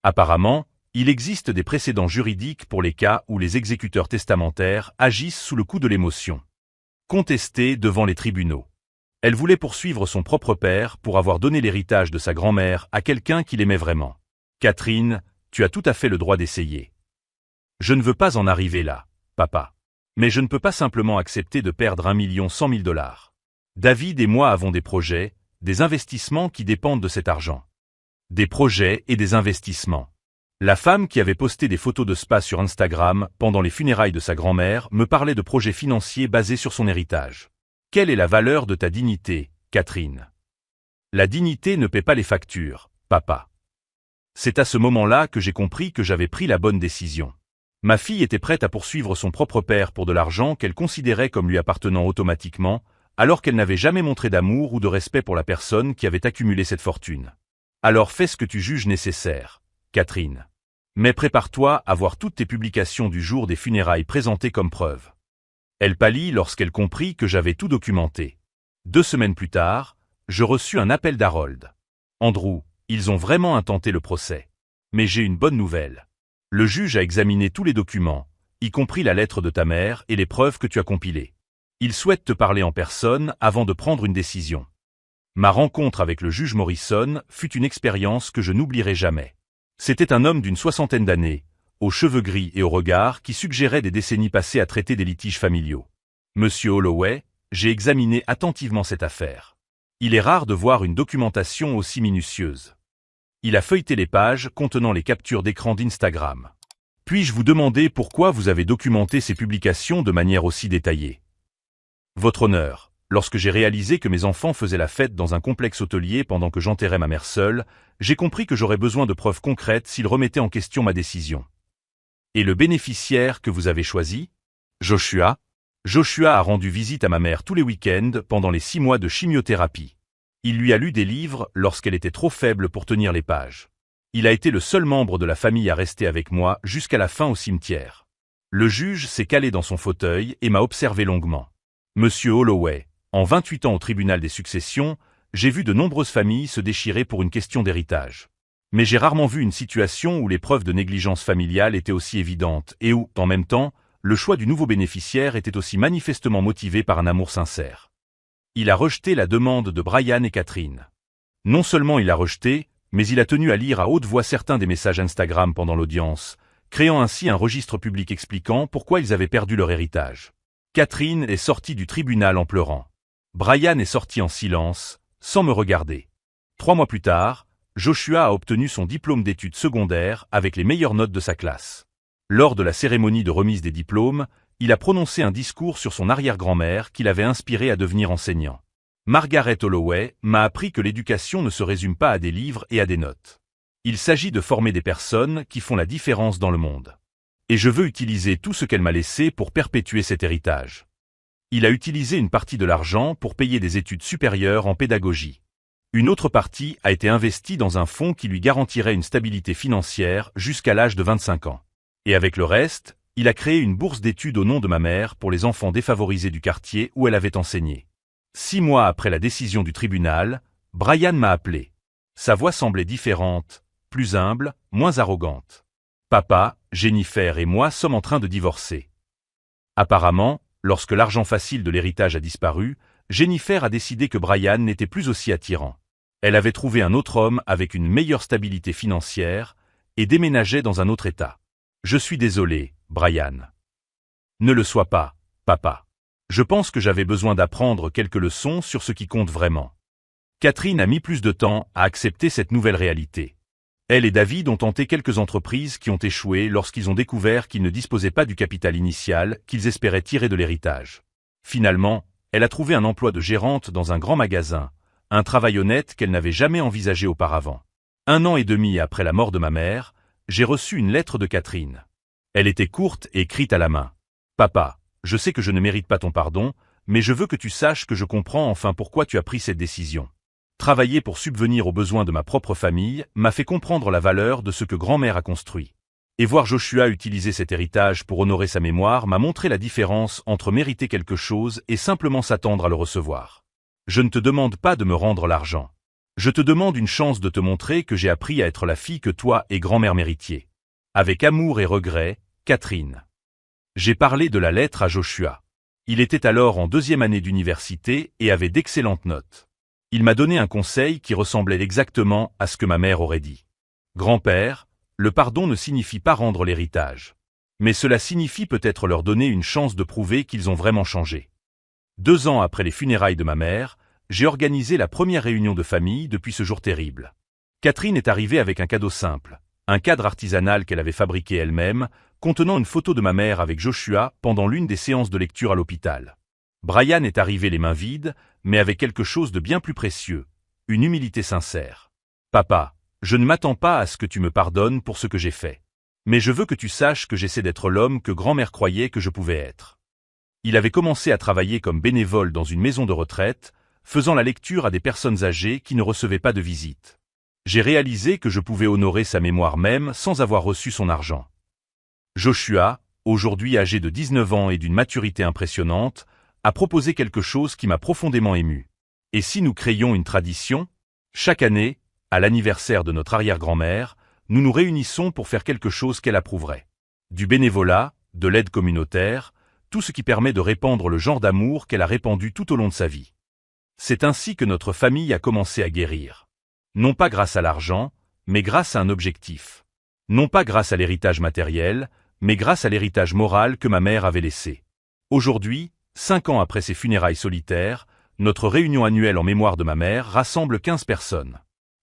[SPEAKER 1] Apparemment, il existe des précédents juridiques pour les cas où les exécuteurs testamentaires agissent sous le coup de l'émotion. Contester devant les tribunaux. Elle voulait poursuivre son propre père pour avoir donné l'héritage de sa grand-mère à quelqu'un qu'il aimait vraiment. Catherine, tu as tout à fait le droit d'essayer. Je ne veux pas en arriver là, papa. Mais je ne peux pas simplement accepter de perdre 1 100 000 $. David et moi avons des projets, des investissements qui dépendent de cet argent. Des projets et des investissements. La femme qui avait posté des photos de spa sur Instagram pendant les funérailles de sa grand-mère me parlait de projets financiers basés sur son héritage. Quelle est la valeur de ta dignité, Catherine? La dignité ne paie pas les factures, papa. C'est à ce moment-là que j'ai compris que j'avais pris la bonne décision. Ma fille était prête à poursuivre son propre père pour de l'argent qu'elle considérait comme lui appartenant automatiquement, alors qu'elle n'avait jamais montré d'amour ou de respect pour la personne qui avait accumulé cette fortune. Alors fais ce que tu juges nécessaire, Catherine. Mais prépare-toi à voir toutes tes publications du jour des funérailles présentées comme preuve. Elle pâlit lorsqu'elle comprit que j'avais tout documenté. 2 semaines plus tard, je reçus un appel d'Harold. « Andrew, ils ont vraiment intenté le procès. Mais j'ai une bonne nouvelle. Le juge a examiné tous les documents, y compris la lettre de ta mère et les preuves que tu as compilées. Il souhaite te parler en personne avant de prendre une décision. » Ma rencontre avec le juge Morrison fut une expérience que je n'oublierai jamais. C'était un homme d'une 60aine d'années, aux cheveux gris et au regard qui suggérait des décennies passées à traiter des litiges familiaux. « Monsieur Holloway, j'ai examiné attentivement cette affaire. Il est rare de voir une documentation aussi minutieuse. » Il a feuilleté les pages contenant les captures d'écran d'Instagram. « Puis-je vous demander pourquoi vous avez documenté ces publications de manière aussi détaillée? » Votre honneur, lorsque j'ai réalisé que mes enfants faisaient la fête dans un complexe hôtelier pendant que j'enterrais ma mère seule, j'ai compris que j'aurais besoin de preuves concrètes s'ils remettaient en question ma décision. Et le bénéficiaire que vous avez choisi? Joshua. Joshua a rendu visite à ma mère tous les week-ends pendant les 6 mois de chimiothérapie. Il lui a lu des livres lorsqu'elle était trop faible pour tenir les pages. Il a été le seul membre de la famille à rester avec moi jusqu'à la fin au cimetière. Le juge s'est calé dans son fauteuil et m'a observé longuement. Monsieur Holloway, en 28 ans au tribunal des successions, j'ai vu de nombreuses familles se déchirer pour une question d'héritage. Mais j'ai rarement vu une situation où les preuves de négligence familiale étaient aussi évidentes et où, en même temps, le choix du nouveau bénéficiaire était aussi manifestement motivé par un amour sincère. Il a rejeté la demande de Brian et Catherine. Non seulement il l'a rejeté, mais il a tenu à lire à haute voix certains des messages Instagram pendant l'audience, créant ainsi un registre public expliquant pourquoi ils avaient perdu leur héritage. Catherine est sortie du tribunal en pleurant. Brian est sorti en silence, sans me regarder. 3 mois plus tard, Joshua a obtenu son diplôme d'études secondaires avec les meilleures notes de sa classe. Lors de la cérémonie de remise des diplômes, il a prononcé un discours sur son arrière-grand-mère qui l'avait inspiré à devenir enseignant. Margaret Holloway m'a appris que l'éducation ne se résume pas à des livres et à des notes. Il s'agit de former des personnes qui font la différence dans le monde. Et je veux utiliser tout ce qu'elle m'a laissé pour perpétuer cet héritage. Il a utilisé une partie de l'argent pour payer des études supérieures en pédagogie. Une autre partie a été investie dans un fonds qui lui garantirait une stabilité financière jusqu'à l'âge de 25 ans. Et avec le reste, il a créé une bourse d'études au nom de ma mère pour les enfants défavorisés du quartier où elle avait enseigné. 6 mois après la décision du tribunal, Brian m'a appelé. Sa voix semblait différente, plus humble, moins arrogante. Papa, Jennifer et moi sommes en train de divorcer. Apparemment, lorsque l'argent facile de l'héritage a disparu, Jennifer a décidé que Brian n'était plus aussi attirant. Elle avait trouvé un autre homme avec une meilleure stabilité financière et déménageait dans un autre état. Je suis désolé, Brian. Ne le sois pas, papa. Je pense que j'avais besoin d'apprendre quelques leçons sur ce qui compte vraiment. Catherine a mis plus de temps à accepter cette nouvelle réalité. Elle et David ont tenté quelques entreprises qui ont échoué lorsqu'ils ont découvert qu'ils ne disposaient pas du capital initial qu'ils espéraient tirer de l'héritage. Finalement, elle a trouvé un emploi de gérante dans un grand magasin, un travail honnête qu'elle n'avait jamais envisagé auparavant. 1 an et demi après la mort de ma mère, j'ai reçu une lettre de Catherine. Elle était courte et écrite à la main. Papa, je sais que je ne mérite pas ton pardon, mais je veux que tu saches que je comprends enfin pourquoi tu as pris cette décision. Travailler pour subvenir aux besoins de ma propre famille m'a fait comprendre la valeur de ce que grand-mère a construit. Et voir Joshua utiliser cet héritage pour honorer sa mémoire m'a montré la différence entre mériter quelque chose et simplement s'attendre à le recevoir. Je ne te demande pas de me rendre l'argent. Je te demande une chance de te montrer que j'ai appris à être la fille que toi et grand-mère méritiez. Avec amour et regret, Catherine. J'ai parlé de la lettre à Joshua. Il était alors en 2e année d'université et avait d'excellentes notes. Il m'a donné un conseil qui ressemblait exactement à ce que ma mère aurait dit. Grand-père, le pardon ne signifie pas rendre l'héritage. Mais cela signifie peut-être leur donner une chance de prouver qu'ils ont vraiment changé. 2 ans après les funérailles de ma mère, j'ai organisé la première réunion de famille depuis ce jour terrible. Catherine est arrivée avec un cadeau simple, un cadre artisanal qu'elle avait fabriqué elle-même, contenant une photo de ma mère avec Joshua pendant l'une des séances de lecture à l'hôpital. Brian est arrivé les mains vides, mais avec quelque chose de bien plus précieux, une humilité sincère. Papa, je ne m'attends pas à ce que tu me pardonnes pour ce que j'ai fait. Mais je veux que tu saches que j'essaie d'être l'homme que grand-mère croyait que je pouvais être. Il avait commencé à travailler comme bénévole dans une maison de retraite, faisant la lecture à des personnes âgées qui ne recevaient pas de visite. J'ai réalisé que je pouvais honorer sa mémoire même sans avoir reçu son argent. Joshua, aujourd'hui âgé de 19 ans et d'une maturité impressionnante, a proposé quelque chose qui m'a profondément ému. Et si nous créions une tradition? Chaque année, à l'anniversaire de notre arrière-grand-mère, nous nous réunissons pour faire quelque chose qu'elle approuverait. Du bénévolat, de l'aide communautaire, tout ce qui permet de répandre le genre d'amour qu'elle a répandu tout au long de sa vie. C'est ainsi que notre famille a commencé à guérir. Non pas grâce à l'argent, mais grâce à un objectif. Non pas grâce à l'héritage matériel, mais grâce à l'héritage moral que ma mère avait laissé. Aujourd'hui, 5 ans après ses funérailles solitaires, notre réunion annuelle en mémoire de ma mère rassemble 15 personnes.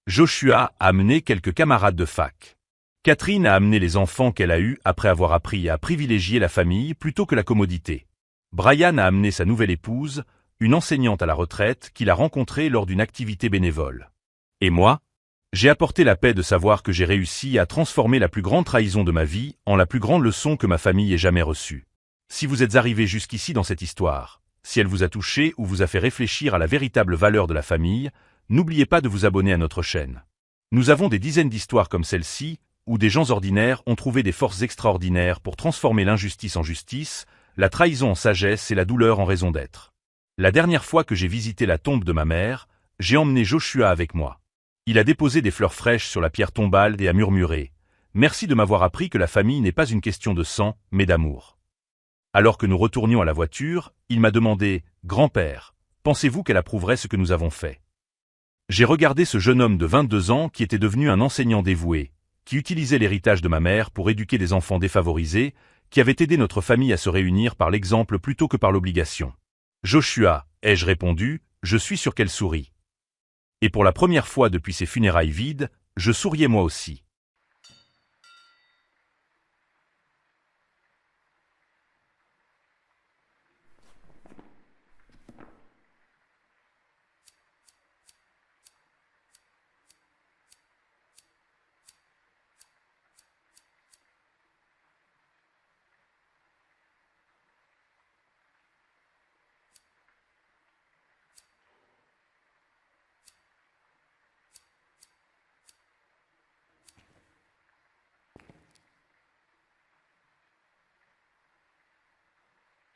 [SPEAKER 1] Joshua a amené quelques camarades de fac. Catherine a amené les enfants qu'elle a eus après avoir appris à privilégier la famille plutôt que la commodité. Brian a amené sa nouvelle épouse, une enseignante à la retraite qu'il a rencontrée lors d'une activité bénévole. Et moi? J'ai apporté la paix de savoir que j'ai réussi à transformer la plus grande trahison de ma vie en la plus grande leçon que ma famille ait jamais reçue. Si vous êtes arrivé jusqu'ici dans cette histoire, si elle vous a touché ou vous a fait réfléchir à la véritable valeur de la famille, n'oubliez pas de vous abonner à notre chaîne. Nous avons des dizaines d'histoires comme celle-ci, où des gens ordinaires ont trouvé des forces extraordinaires pour transformer l'injustice en justice, la trahison en sagesse et la douleur en raison d'être. La dernière fois que j'ai visité la tombe de ma mère, j'ai emmené Joshua avec moi. Il a déposé des fleurs fraîches sur la pierre tombale et a murmuré « Merci de m'avoir appris que la famille n'est pas une question de sang, mais d'amour ». Alors que nous retournions à la voiture, il m'a demandé « Grand-père, pensez-vous qu'elle approuverait ce que nous avons fait ?» J'ai regardé ce jeune homme de 22 ans qui était devenu un enseignant dévoué, qui utilisait l'héritage de ma mère pour éduquer des enfants défavorisés, qui avait aidé notre famille à se réunir par l'exemple plutôt que par l'obligation. « Joshua, ai-je répondu, je suis sûr qu'elle sourit. Et pour la première fois depuis ces funérailles vides, je souriais moi aussi.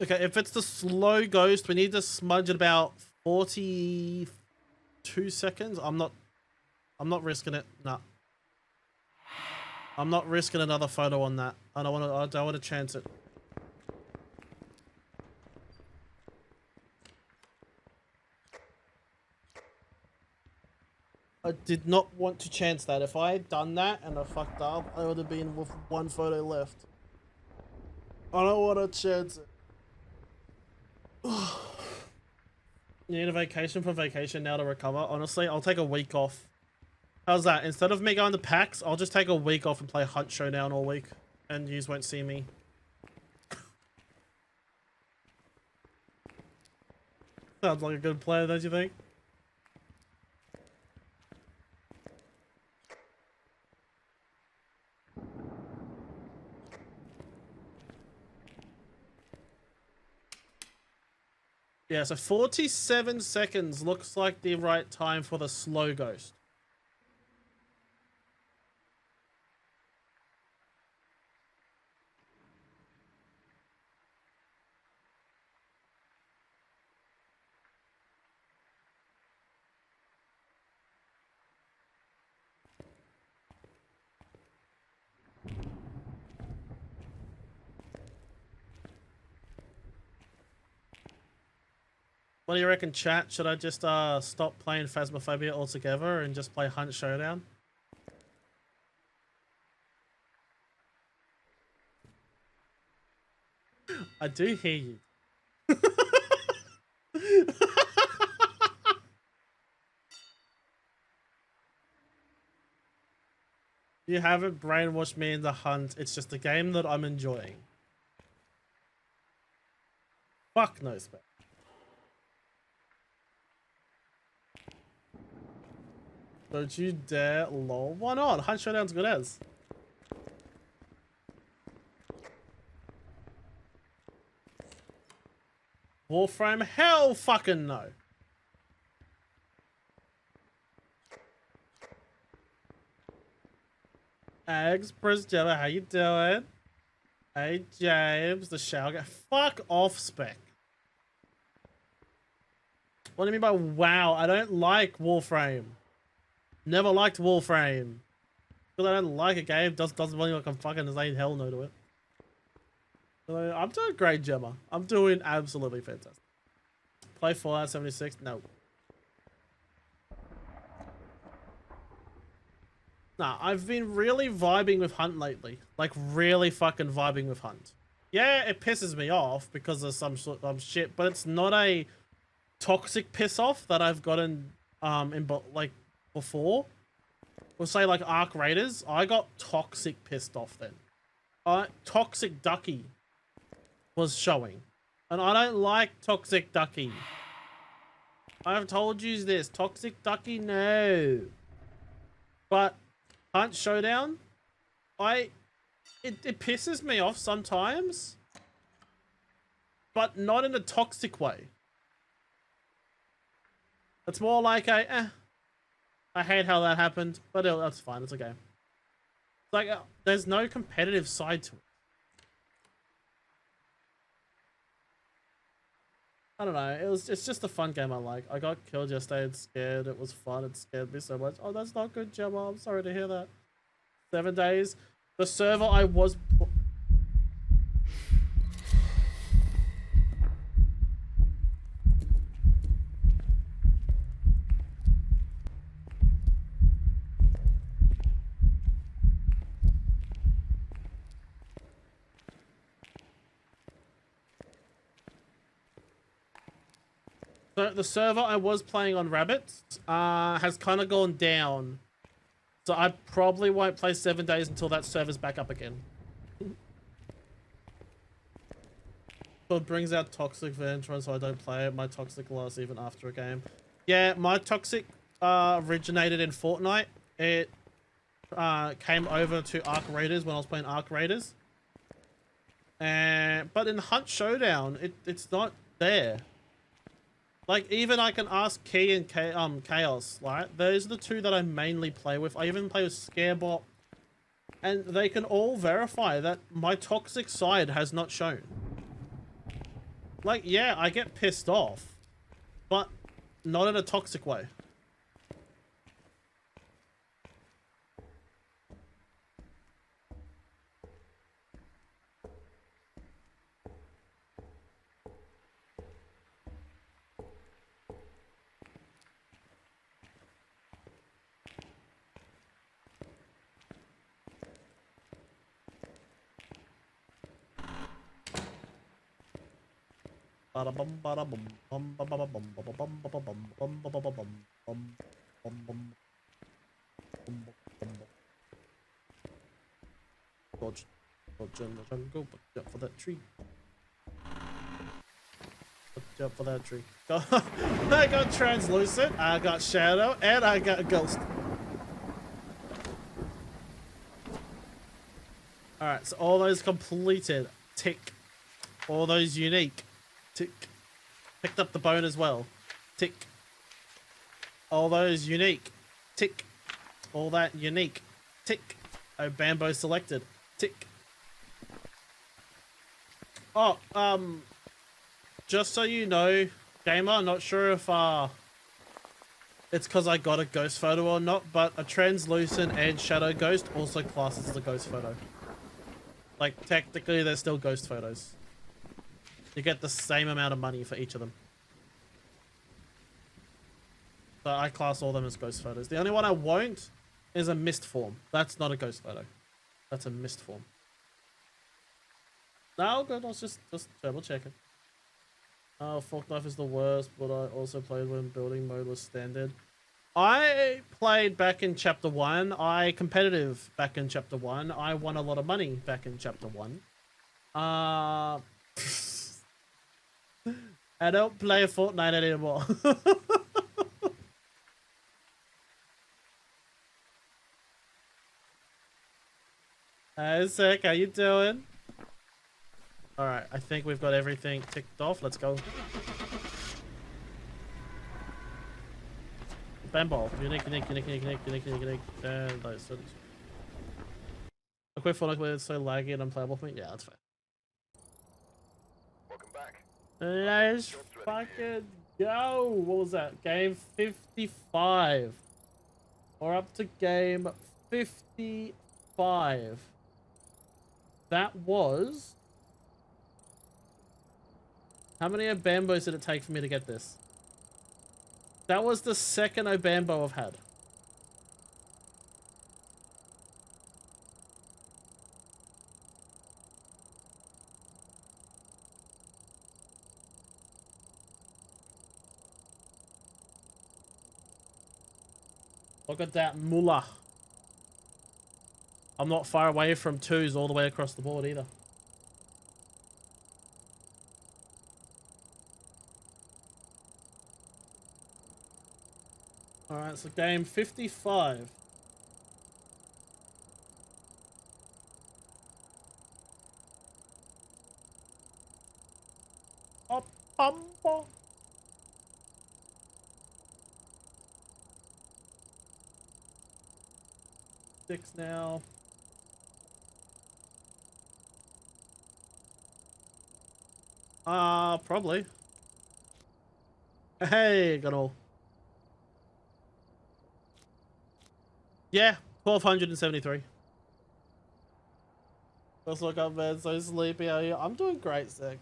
[SPEAKER 2] Okay, if it's the slow ghost, we need to smudge at about 42 seconds. I'm not risking it. Nah. I'm not risking another photo on that. I don't want to chance it. I did not want to chance that. If I had done that and I fucked up, I would have been with one photo left. I don't want to chance it. You need a vacation from vacation now to recover. Honestly, I'll take a week off. How's that? Instead of me going to PAX, I'll just take a week off and play Hunt Showdown all week. And yous won't see me. Sounds like a good plan, don't you think? Yeah, so 47 seconds looks like the right time for the slow ghost. What do you reckon, chat? Should I just stop playing Phasmophobia altogether and just play Hunt Showdown? I do hear you. You haven't brainwashed me in the Hunt. It's just a game that I'm enjoying. Fuck no, Spec. Don't you dare, lol. Why not? Hunt Showdown's good as. Warframe? Hell fucking no. Eggs, Prince Jemma, how you doing? Hey, James, the shower guy. Fuck off, Spec. What do you mean by wow? I don't like Warframe. Never liked Warframe. Because I don't like a game, doesn't mean I can fucking say hell no to it. So, I'm doing great, Gemma. I'm doing absolutely fantastic. Play Fallout 76? No. Nah, I've been really vibing with Hunt lately. Like, really fucking vibing with Hunt. Yeah, it pisses me off because of some sort of shit, but it's not a toxic piss off that I've gotten like before. We'll say like Arc Raiders. I got toxic pissed off then. Toxic Ducky was showing. And I don't like Toxic Ducky. I've told you this. Toxic Ducky, no. But Hunt Showdown, it pisses me off sometimes. But not in a toxic way. It's more like I hate how that happened, but that's fine. It's okay. It's like there's no competitive side to it. I don't know. It's just a fun game I like. I got killed yesterday and scared. It was fun. It scared me so much. Oh, that's not good, Gemma. I'm sorry to hear that. 7 days. The server I was. So the server I was playing on Rabbits has kind of gone down. So I probably won't play 7 days until that server's back up again. So it brings out Toxic Venture, so I don't play it. My Toxic lasts even after a game. Yeah, my Toxic originated in Fortnite. It came over to Arc Raiders when I was playing Arc Raiders. But in Hunt Showdown, it's not there. Like, even I can ask Key and Chaos, right? Those are the two that I mainly play with. I even play with Scarebot. And they can all verify that my toxic side has not shown. Like, yeah, I get pissed off. But not in a toxic way. bada bum bada bum bum ba ba ba bum ba ba bum ba ba bum bum ba ba ba bum bum bum bum bum bum. Dodge, dodge in the jungle, watch out for that tree. Watch out for that tree. I got translucent, I got shadow, and I got ghost. Alright, so all those completed. Tick. All those unique. Tick. Picked up the bone as well. Tick. All those unique. Tick. All that unique. Tick. Oh, Bambo selected. Tick. Oh, just so you know, gamer, not sure if it's because I got a ghost photo or not, but a translucent and shadow ghost also classes as a ghost photo. Like, technically, they're still ghost photos. You get the same amount of money for each of them. So I class all them as ghost photos. The only one I won't is a mist form. That's not a ghost photo. That's a mist form. No, good. I was just double checking. Oh, Fork Knife is the worst, but I also played when building mode was standard. I played back in Chapter 1. I competitive back in Chapter 1. I won a lot of money back in Chapter 1. I don't play Fortnite anymore. Hey, Sick, how you doing? Alright, I think we've got everything ticked off. Let's go. Bamball. Unique. Those. A quick Fortnite is so laggy and unplayable for me. Yeah, that's fair.
[SPEAKER 3] Welcome back.
[SPEAKER 2] Let's fucking go. What was that? Game 55. We're up to game 55. That was... How many Obambos did it take for me to get this? That was the second Obambo I've had. Look at that mullah. I'm not far away from twos all the way across the board either. Alright, so game 55. Oh, bumble. Six now. Probably. Hey, got all. Yeah, 1273. Just look up, man. So sleepy out here. I'm doing great, Zach.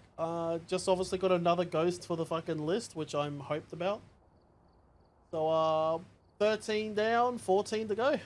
[SPEAKER 2] Just obviously got another ghost for the fucking list, which I'm hyped about. So, 13 down, 14 to go.